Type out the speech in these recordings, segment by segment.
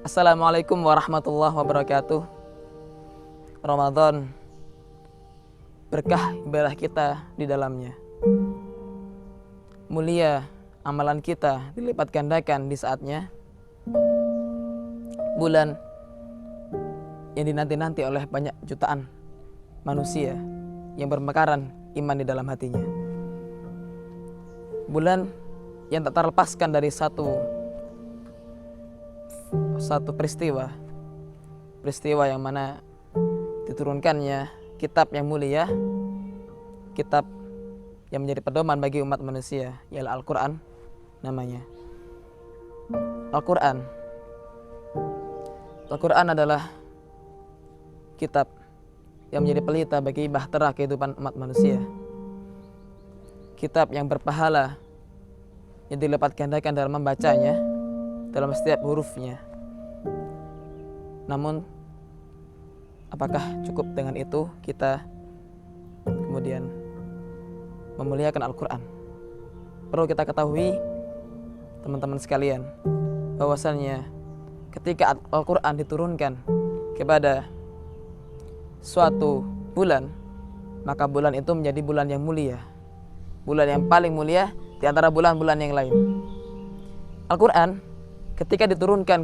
Assalamualaikum warahmatullahi wabarakatuh. Ramadan berkah ibadah kita di dalamnya. Mulia amalan kita dilipat gandakan di saatnya. Bulan yang dinanti-nanti oleh banyak jutaan manusia yang bermekaran iman di dalam hatinya. Bulan yang tak terlepaskan dari satu peristiwa yang mana diturunkannya kitab yang mulia, kitab yang menjadi pedoman bagi umat manusia, ialah Al-Quran namanya. Al-Quran adalah kitab yang menjadi pelita bagi bahtera kehidupan umat manusia, kitab yang berpahala yang dilipat gandakan dalam membacanya, dalam setiap hurufnya. Namun apakah cukup dengan itu kita kemudian memuliakan Al-Quran? Perlu kita ketahui teman-teman sekalian, bahwasannya ketika Al-Quran diturunkan kepada suatu bulan, maka bulan itu menjadi bulan yang mulia, bulan yang paling mulia di antara bulan-bulan yang lain. Al-Quran ketika diturunkan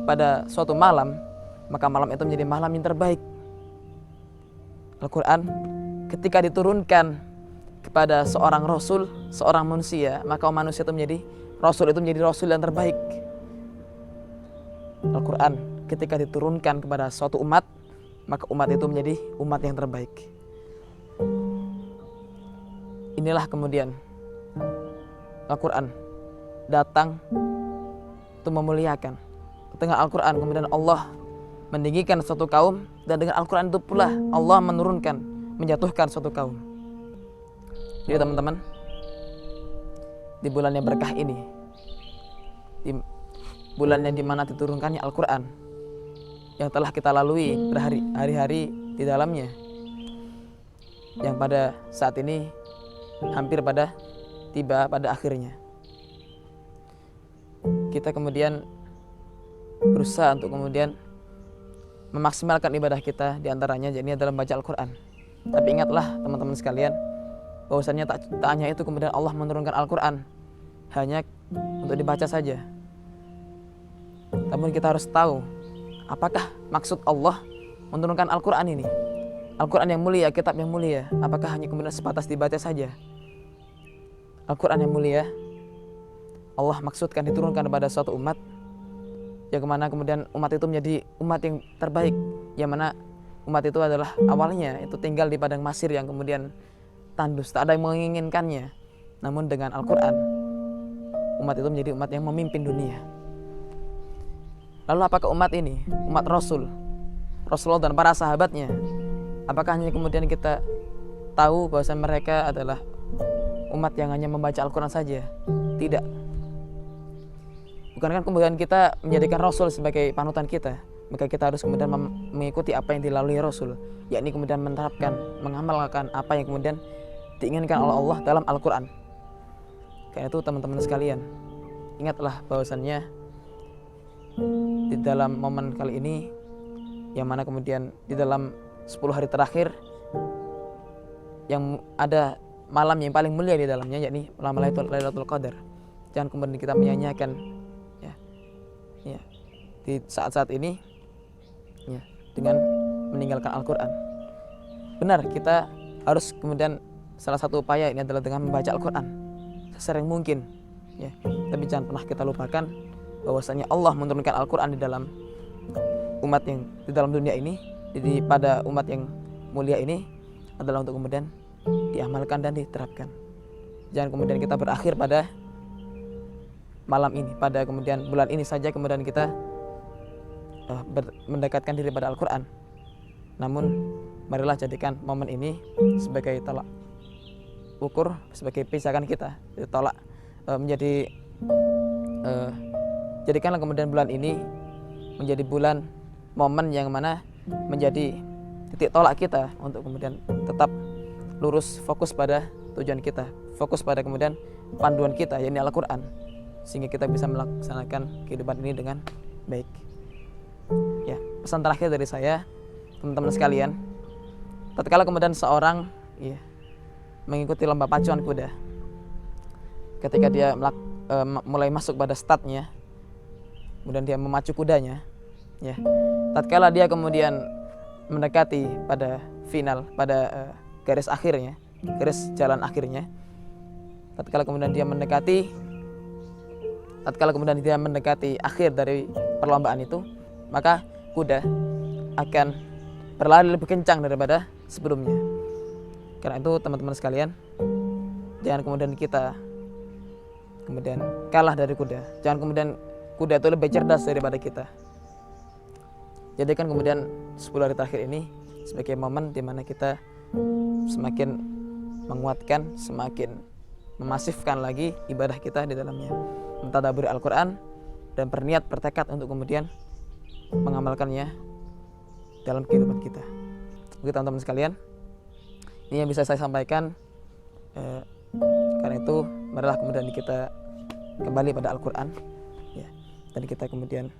pada suatu malam, maka malam itu menjadi malam yang terbaik. Al-Quran ketika diturunkan kepada seorang rasul, seorang manusia, maka manusia itu menjadi rasul yang terbaik. Al-Quran ketika diturunkan kepada suatu umat, maka umat itu menjadi umat yang terbaik. Inilah kemudian Al-Quran datang untuk memuliakan. Dengan Al-Quran kemudian Allah meninggikan suatu kaum, dan dengan Al-Quran itu pula Allah menjatuhkan suatu kaum. Jadi teman-teman, di bulan yang berkah ini, di bulan yang dimana diturunkannya Al-Quran, yang telah kita lalui berhari-hari di dalamnya, yang pada saat ini hampir tiba pada akhirnya, kita kemudian berusaha untuk kemudian memaksimalkan ibadah kita, diantaranya ini adalah membaca Al-Quran. Tapi ingatlah teman-teman sekalian, bahwasannya tak hanya itu kemudian Allah menurunkan Al-Quran hanya untuk dibaca saja. Namun kita harus tahu apakah maksud Allah menurunkan Al-Quran ini, Al-Quran yang mulia, kitab yang mulia. Apakah hanya kemudian sebatas dibaca saja? Al-Quran yang mulia Allah maksudkan diturunkan kepada suatu umat, yang kemana kemudian umat itu menjadi umat yang terbaik, yang mana umat itu adalah awalnya itu tinggal di padang masir yang kemudian tandus, tak ada yang menginginkannya. Namun dengan Al-Quran, umat itu menjadi umat yang memimpin dunia. Lalu apakah umat ini, umat Rasulullah dan para sahabatnya, apakah hanya kemudian kita tahu bahwa mereka adalah umat yang hanya membaca Al-Quran saja? Tidak. Bukankah kemudian kita menjadikan Rasul sebagai panutan kita, maka kita harus kemudian mengikuti apa yang dilalui Rasul, yakni kemudian menerapkan, mengamalkan apa yang kemudian diinginkan oleh Allah dalam Al-Quran. Karena itu teman-teman sekalian, ingatlah bahwasannya di dalam momen kali ini, yang mana kemudian di dalam 10 hari terakhir yang ada malam yang paling mulia di dalamnya, yakni malam Lailatul Qadar. Jangan kemudian kita menyanyiakan ya di saat-saat ini ya dengan meninggalkan Al-Quran. Benar, kita harus kemudian salah satu upaya ini adalah dengan membaca Al-Quran sesering mungkin ya. Tapi jangan pernah kita lupakan bahwasanya Allah menurunkan Al-Quran di dalam umat yang di dalam dunia ini, pada umat yang mulia ini, adalah untuk kemudian diamalkan dan diterapkan. Jangan kemudian kita berakhir pada malam ini, pada kemudian bulan ini saja kemudian kita mendekatkan diri pada Al-Quran. Namun marilah jadikan momen ini sebagai tolak ukur, sebagai pijakan kita, jadikanlah kemudian bulan ini menjadi bulan momen yang mana menjadi titik tolak kita untuk kemudian tetap lurus, fokus pada tujuan kita, fokus pada kemudian panduan kita, yakni Al-Quran. sehingga kita bisa melaksanakan kehidupan ini dengan baik. Ya, pesan terakhir dari saya, teman-teman sekalian, tatkala kemudian seorang mengikuti lomba pacuan kuda, ketika dia mulai masuk pada startnya, kemudian dia memacu kudanya, ya, tatkala dia kemudian mendekati pada final, pada garis akhirnya, garis jalan akhirnya, tatkala kemudian dia mendekati akhir dari perlombaan itu, maka kuda akan berlari lebih kencang daripada sebelumnya. Karena itu teman-teman sekalian, jangan kemudian kita kemudian kalah dari kuda. Jangan kemudian kuda itu lebih cerdas daripada kita. Jadikan kemudian 10 hari terakhir ini sebagai momen di mana kita semakin menguatkan, semakin memasifkan lagi ibadah kita di dalamnya, mentadabburi Al-Quran, dan bertekad untuk kemudian mengamalkannya dalam kehidupan kita. Oke teman-teman sekalian, ini yang bisa saya sampaikan. Karena itu marilah kemudian kita kembali pada Al-Quran, ya, dan kita kemudian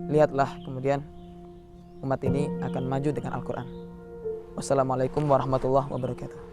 lihatlah kemudian umat ini akan maju dengan Al-Quran. Wassalamualaikum warahmatullahi wabarakatuh.